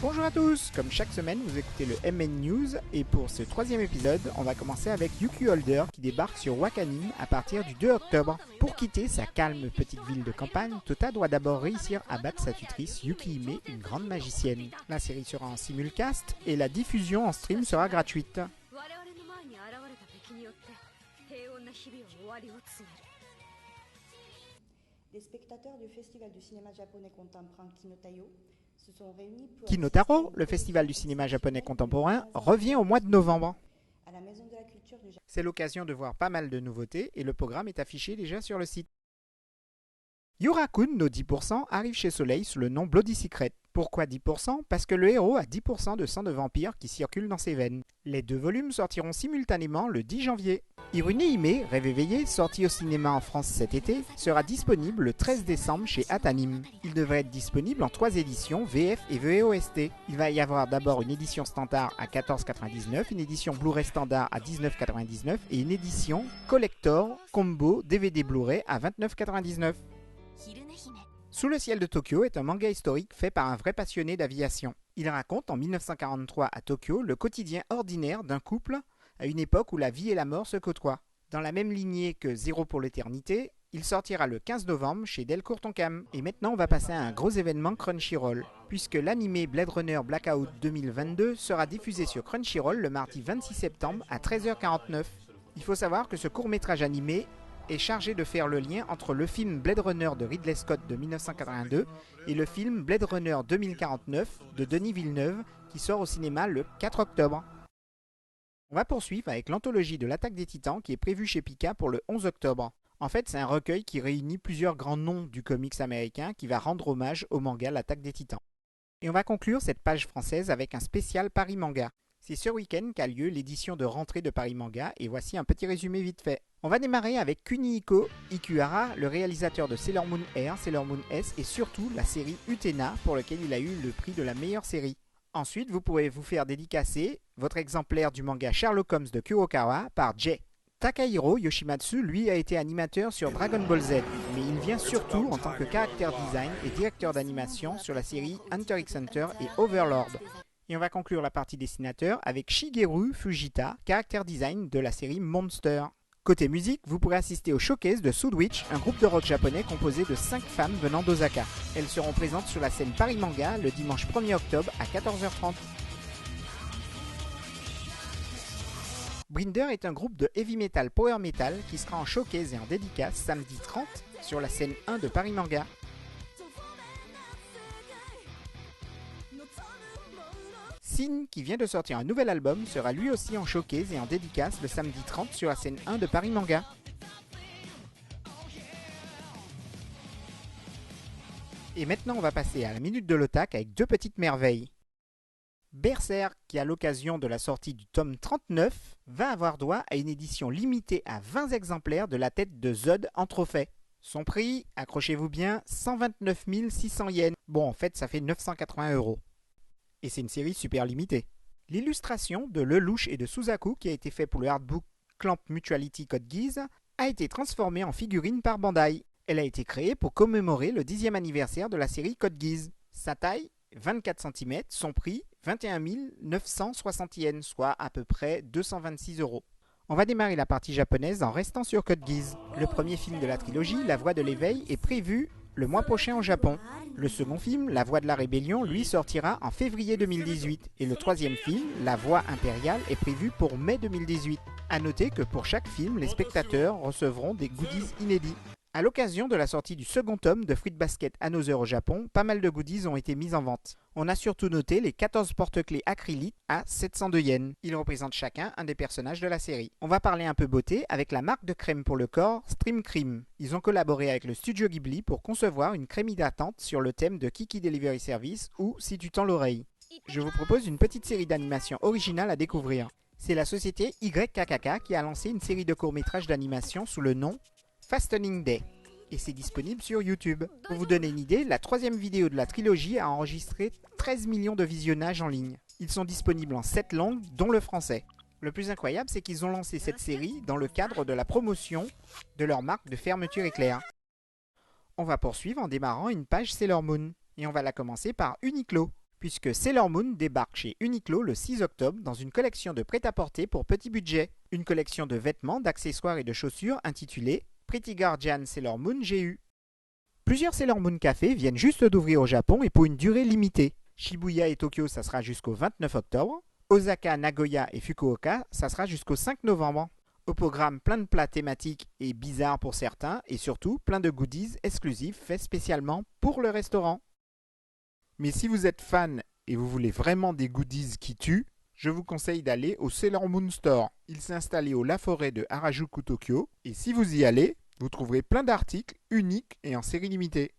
Bonjour à tous, comme chaque semaine vous écoutez le MN News et pour ce troisième épisode on va commencer avec Yuki Holder qui débarque sur Wakanim à partir du 2 octobre. Pour quitter sa calme petite ville de campagne, Tota doit d'abord réussir à battre sa tutrice Yuki Hime, une grande magicienne. La série sera en simulcast et la diffusion en stream sera gratuite. Les spectateurs du Festival du cinéma japonais contemporain Kinotaro se sont réunis pour Kinotaro, le festival du cinéma japonais contemporain, revient au mois de novembre. à la Maison de la Culture du Japon. C'est l'occasion de voir pas mal de nouveautés et le programme est affiché déjà sur le site. Yurakun no 10% arrive chez Soleil sous le nom Bloody Secret. Pourquoi 10%? Parce que le héros a 10% de sang de vampire qui circule dans ses veines. Les deux volumes sortiront simultanément le 10 janvier. Hirune Hime, Rêve éveillé, sorti au cinéma en France cet été, sera disponible le 13 décembre chez Atanim. Il devrait être disponible en 3 éditions VF et VOST. Il va y avoir d'abord une édition standard à 14,99, une édition Blu-ray standard à 19,99 et une édition collector combo DVD Blu-ray à 29,99. Sous le ciel de Tokyo est un manga historique fait par un vrai passionné d'aviation. Il raconte en 1943 à Tokyo le quotidien ordinaire d'un couple à une époque où la vie et la mort se côtoient. Dans la même lignée que Zéro pour l'éternité, il sortira le 15 novembre chez Delcourt Tonkam. Et maintenant on va passer à un gros événement Crunchyroll, puisque l'animé Blade Runner Blackout 2022 sera diffusé sur Crunchyroll le mardi 26 septembre à 13h49. Il faut savoir que ce court-métrage animé est chargé de faire le lien entre le film Blade Runner de Ridley Scott de 1982 et le film Blade Runner 2049 de Denis Villeneuve qui sort au cinéma le 4 octobre. On va poursuivre avec l'anthologie de l'Attaque des Titans qui est prévue chez Pika pour le 11 octobre. En fait, c'est un recueil qui réunit plusieurs grands noms du comics américain qui va rendre hommage au manga L'Attaque des Titans. Et on va conclure cette page française avec un spécial Paris Manga. C'est ce week-end qu'a lieu l'édition de rentrée de Paris Manga et voici un petit résumé vite fait. On va démarrer avec Kunihiko Ikuhara, le réalisateur de Sailor Moon R, Sailor Moon S et surtout la série Utena pour lequel il a eu le prix de la meilleure série. Ensuite, vous pourrez vous faire dédicacer votre exemplaire du manga Sherlock Holmes de Kurokawa par Jay. Takahiro Yoshimatsu, lui, a été animateur sur Dragon Ball Z, mais il vient surtout en tant que character design et directeur d'animation sur la série Hunter x Hunter et Overlord. Et on va conclure la partie dessinateur avec Shigeru Fujita, character design de la série Monster. Côté musique, vous pourrez assister au showcase de Sudwitch, un groupe de rock japonais composé de 5 femmes venant d'Osaka. Elles seront présentes sur la scène Paris Manga le dimanche 1er octobre à 14h30. Brinder est un groupe de heavy metal power metal qui sera en showcase et en dédicace samedi 30 sur la scène 1 de Paris Manga. Sin, qui vient de sortir un nouvel album, sera lui aussi en showcase et en dédicace le samedi 30 sur la scène 1 de Paris Manga. Et maintenant on va passer à la minute de l'otak avec deux petites merveilles. Berserk, qui à l'occasion de la sortie du tome 39, va avoir droit à une édition limitée à 20 exemplaires de la tête de Zod en trophée. Son prix, accrochez-vous bien, 129 600 yens. Bon, en fait, ça fait 980 €. Et c'est une série super limitée. L'illustration de Lelouch et de Suzaku, qui a été fait pour le artbook Clamp Mutuality Code Geass, a été transformée en figurine par Bandai. Elle a été créée pour commémorer le 10e anniversaire de la série Code Geass. Sa taille, 24 cm, son prix, 21 960 yens, soit à peu près 226 €. On va démarrer la partie japonaise en restant sur Code Geass. Le premier film de la trilogie, La Voix de l'éveil, est prévu le mois prochain au Japon. Le second film, La Voix de la rébellion, lui sortira en février 2018. Et le troisième film, La Voix impériale, est prévu pour mai 2018. A noter que pour chaque film, les spectateurs recevront des goodies inédits. A l'occasion de la sortie du second tome de Fruit Basket Another au Japon, pas mal de goodies ont été mis en vente. On a surtout noté les 14 porte-clés acryliques à 702 yens. Ils représentent chacun un des personnages de la série. On va parler un peu beauté avec la marque de crème pour le corps Stream Cream. Ils ont collaboré avec le studio Ghibli pour concevoir une crème hydratante sur le thème de Kiki Delivery Service ou Si tu tends l'oreille. Je vous propose une petite série d'animation originale à découvrir. C'est la société YKKK qui a lancé une série de courts-métrages d'animation sous le nom Fastening Day. Et c'est disponible sur YouTube. Pour vous donner une idée, la troisième vidéo de la trilogie a enregistré 13 millions de visionnages en ligne. Ils sont disponibles en 7 langues, dont le français. Le plus incroyable, c'est qu'ils ont lancé cette série dans le cadre de la promotion de leur marque de fermeture éclair. On va poursuivre en démarrant une page Sailor Moon. Et on va la commencer par Uniqlo. puisque Sailor Moon débarque chez Uniqlo le 6 octobre dans une collection de prêt-à-porter pour petit budget. Une collection de vêtements, d'accessoires et de chaussures intitulée Pretty Guardian Sailor Moon GU. Plusieurs Sailor Moon Café viennent juste d'ouvrir au Japon et pour une durée limitée. Shibuya et Tokyo, ça sera jusqu'au 29 octobre. Osaka, Nagoya et Fukuoka, ça sera jusqu'au 5 novembre. Au programme, plein de plats thématiques et bizarres pour certains, et surtout plein de goodies exclusifs faits spécialement pour le restaurant. Mais si vous êtes fan et vous voulez vraiment des goodies qui tuent, je vous conseille d'aller au Sailor Moon Store. Il s'est installé au La Forêt de Harajuku, Tokyo, et si vous y allez, vous trouverez plein d'articles uniques et en série limitée.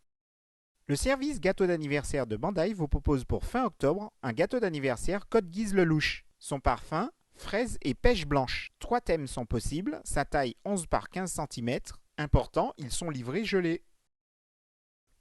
Le service gâteau d'anniversaire de Bandai vous propose pour fin octobre un gâteau d'anniversaire Code Geass le Louche. Son parfum, fraise et pêche blanche. 3 thèmes sont possibles, sa taille 11 par 15 cm. Important, ils sont livrés gelés.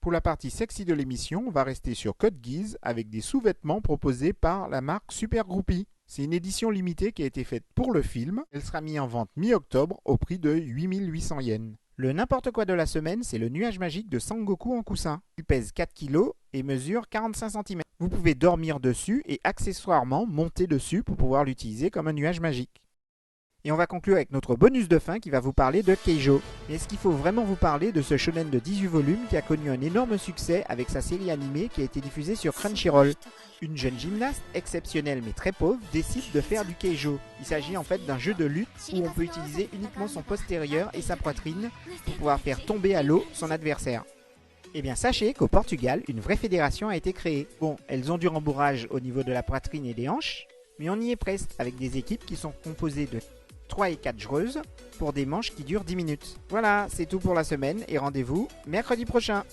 Pour la partie sexy de l'émission, on va rester sur Code Geass avec des sous-vêtements proposés par la marque Super Groupie. C'est une édition limitée qui a été faite pour le film. Elle sera mise en vente mi-octobre au prix de 8800 yens. Le n'importe quoi de la semaine, c'est le nuage magique de Sangoku en coussin. Il pèse 4 kg et mesure 45 cm. Vous pouvez dormir dessus et accessoirement monter dessus pour pouvoir l'utiliser comme un nuage magique. Et on va conclure avec notre bonus de fin qui va vous parler de Keijo. Mais est-ce qu'il faut vraiment vous parler de ce shonen de 18 volumes qui a connu un énorme succès avec sa série animée qui a été diffusée sur Crunchyroll? Une jeune gymnaste, exceptionnelle mais très pauvre, décide de faire du Keijo. Il s'agit en fait d'un jeu de lutte où on peut utiliser uniquement son postérieur et sa poitrine pour pouvoir faire tomber à l'eau son adversaire. Eh bien sachez qu'au Portugal, une vraie fédération a été créée. Bon, elles ont du rembourrage au niveau de la poitrine et des hanches, mais on y est presque avec des équipes qui sont composées de 3 et 4 joueuses pour des manches qui durent 10 minutes. Voilà, c'est tout pour la semaine et rendez-vous mercredi prochain.